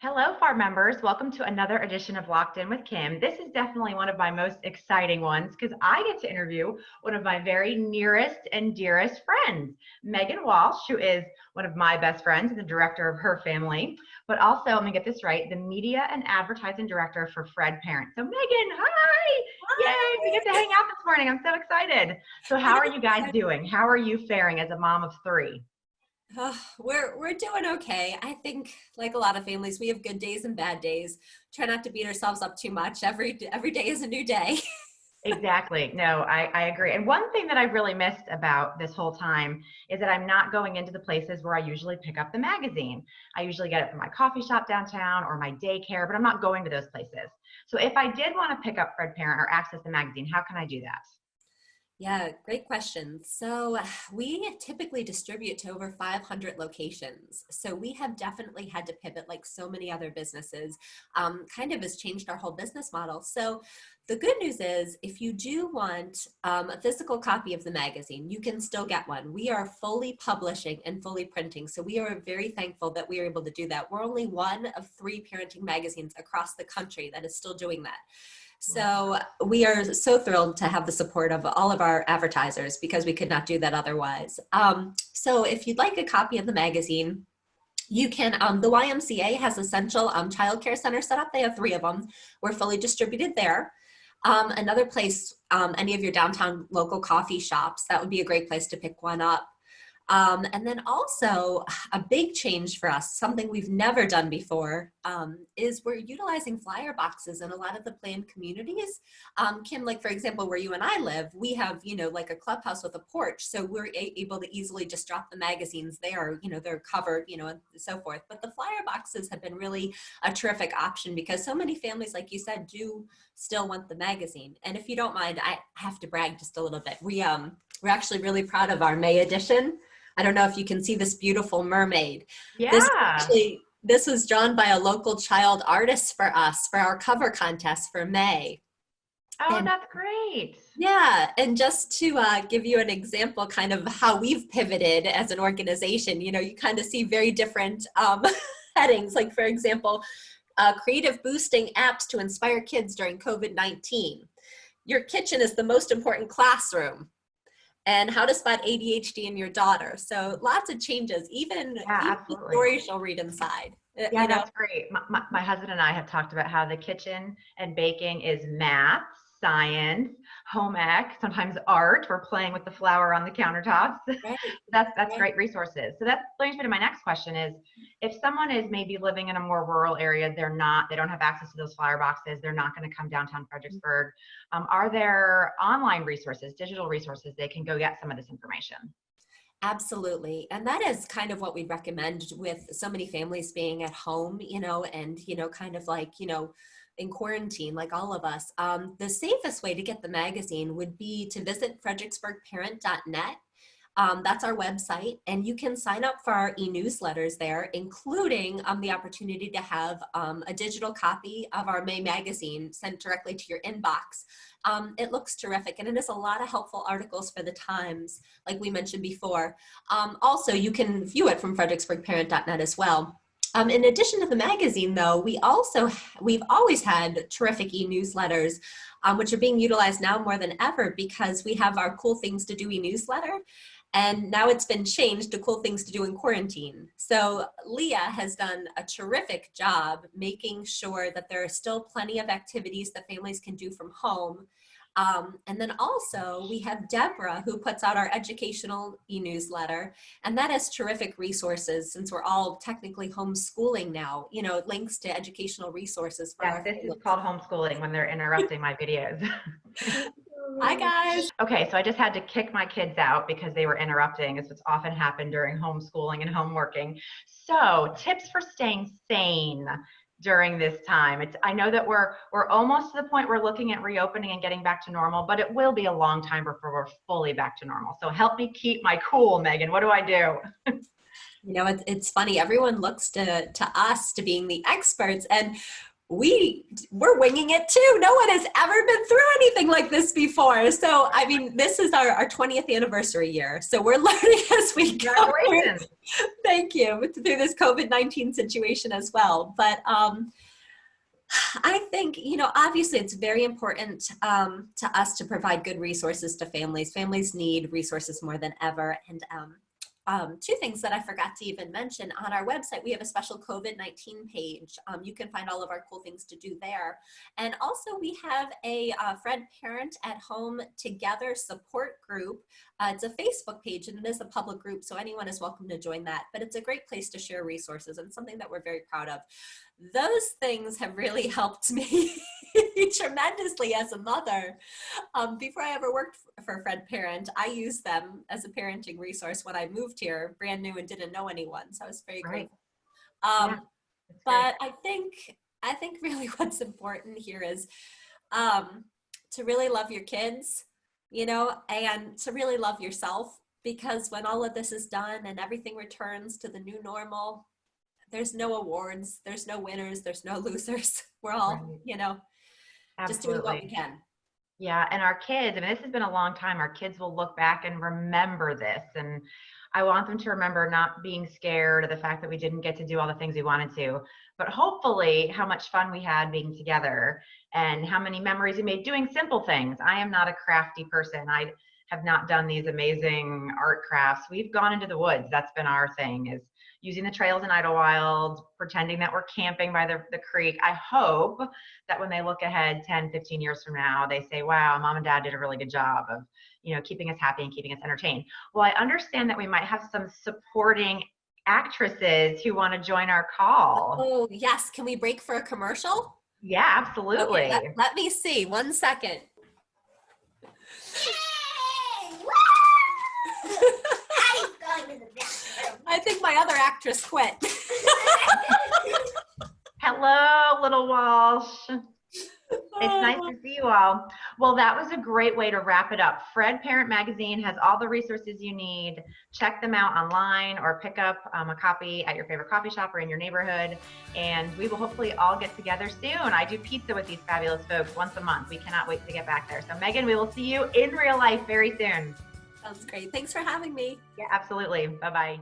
Hello, farm members. Welcome to another edition of Locked In with Kim. This is definitely one of my most exciting ones because I get to interview one of my very nearest and dearest friends, Megan Walsh, who is one of my best friends and the director of her family, but also, let me get this right, the media and advertising director for FredParent. So, Megan, hi! Yay, we get to hang out this morning. I'm so excited. So, I how know. are you guys doing? How are you faring as a mom of three? We're doing okay. I think, like a lot of families, we have good days and bad days. Try not to beat ourselves up too much. Every day is a new day. Exactly. No, I agree. And one thing that I've really missed about this whole time is that I'm not going into the places where I usually pick up the magazine. I usually get it from my coffee shop downtown or my daycare, but I'm not going to those places. So if I did want to pick up Fred Parent or access the magazine, how can I do that? Yeah, great question. So we typically distribute to over 500 locations. So we have definitely had to pivot, like so many other businesses, kind of has changed our whole business model. So the good news is if you do want a physical copy of the magazine, you can still get one. We are fully publishing and fully printing. So we are very thankful that we are able to do that. We're only one of 3 parenting magazines across the country that is still doing that. So we are so thrilled to have the support of all of our advertisers because we could not do that otherwise. So if you'd like a copy of the magazine, you can, the YMCA has Essential Child Care Center set up. They have 3 of them. We're fully distributed there. Another place, any of your downtown local coffee shops, that would be a great place to pick one up. And then also a big change for us, something we've never done before, is we're utilizing flyer boxes in a lot of the planned communities. Kim, like for example, where you and I live, we have, like a clubhouse with a porch. So we're able to easily just drop the magazines there, they're covered, and so forth. But the flyer boxes have been really a terrific option because so many families, like you said, do still want the magazine. And if you don't mind, I have to brag just a little bit. We're actually really proud of our May edition. I don't know if you can see this beautiful mermaid. Yeah. This was drawn by a local child artist for us for our cover contest for May. Oh, And that's great. yeah, and just to give you an example kind of how we've pivoted as an organization, you kind of see very different headings. Like for example, creative boosting apps to inspire kids during COVID-19. Your kitchen is the most important classroom. And how to spot ADHD in your daughter. So lots of changes, even Yeah, the absolutely. stories she'll read inside. Yeah, that's great. My husband and I have talked about how the kitchen and baking is math, science, home ec, sometimes art. We're playing with the flour on the countertops. Right, That's right. great resources. So that brings me to my next question is if someone is maybe living in a more rural area, they don't have access to those flower boxes, they're not going to come downtown Fredericksburg. Are there online resources, digital resources they can go get some of this information? Absolutely. And that is kind of what we recommend with so many families being at home, and, kind of like, in quarantine, like all of us. The safest way to get the magazine would be to visit fredericksburgparent.net. That's our website, and you can sign up for our e-newsletters there, including the opportunity to have a digital copy of our May magazine sent directly to your inbox. It looks terrific, and it has a lot of helpful articles for the times, like we mentioned before. Also, you can view it from fredericksburgparent.net as well. In addition to the magazine, though, we've always had terrific e-newsletters, which are being utilized now more than ever because we have our Cool Things to Do e-newsletter. And now it's been changed to Cool Things to Do in Quarantine. So Leah has done a terrific job making sure that there are still plenty of activities that families can do from home. And then also we have Deborah who puts out our educational e-newsletter, and that has terrific resources since we're all technically homeschooling now, links to educational resources for Yes, our this is families. called homeschooling when they're interrupting my videos. Hi guys. Okay, so I just had to kick my kids out because they were interrupting, as what's often happened during homeschooling and homeworking. So, tips for staying sane during this time. I know that we're almost to the point we're looking at reopening and getting back to normal, but it will be a long time before we're fully back to normal. So help me keep my cool, Megan. What do I do? It's funny. Everyone looks to us to being the experts, and we're winging it too. No one has ever been through anything like this before. So, I mean, this is our 20th anniversary year. So we're learning as we go. Congratulations. Thank you. Through this COVID-19 situation as well. But I think, obviously it's very important to us to provide good resources to families. Families need resources more than ever. And two things that I forgot to even mention. On our website, we have a special COVID-19 page. You can find all of our cool things to do there. And also we have a FredParent at Home Together support group. It's a Facebook page and it is a public group, so anyone is welcome to join that. But it's a great place to share resources and something that we're very proud of. Those things have really helped me tremendously as a mother. Before I ever worked for FredParent, I used them as a parenting resource when I moved here, brand new and didn't know anyone. So I was very grateful. Yeah, But I think really what's important here is to really love your kids, and to really love yourself, because when all of this is done and everything returns to the new normal, there's no awards, there's no winners, there's no losers. We're all, just doing what we can. Yeah, and our kids, I mean, this has been a long time. Our kids will look back and remember this. And I want them to remember not being scared of the fact that we didn't get to do all the things we wanted to, but hopefully how much fun we had being together and how many memories we made doing simple things. I am not a crafty person. I have not done these amazing art crafts. We've gone into the woods. That's been our thing, is using the trails in Idlewild, pretending that we're camping by the creek. I hope that when they look ahead 10, 15 years from now, they say, wow, mom and dad did a really good job of, keeping us happy and keeping us entertained. Well, I understand that we might have some supporting actresses who want to join our call. Oh, yes. Can we break for a commercial? Yeah, absolutely. Okay, let me see. 1 second. I think my other actress quit. Hello, little Walsh. It's nice to see you all. Well, that was a great way to wrap it up. FredParent Magazine has all the resources you need. Check them out online or pick up a copy at your favorite coffee shop or in your neighborhood. And we will hopefully all get together soon. I do pizza with these fabulous folks once a month. We cannot wait to get back there. So Megan, we will see you in real life very soon. Sounds great. Thanks for having me. Yeah, absolutely. Bye-bye.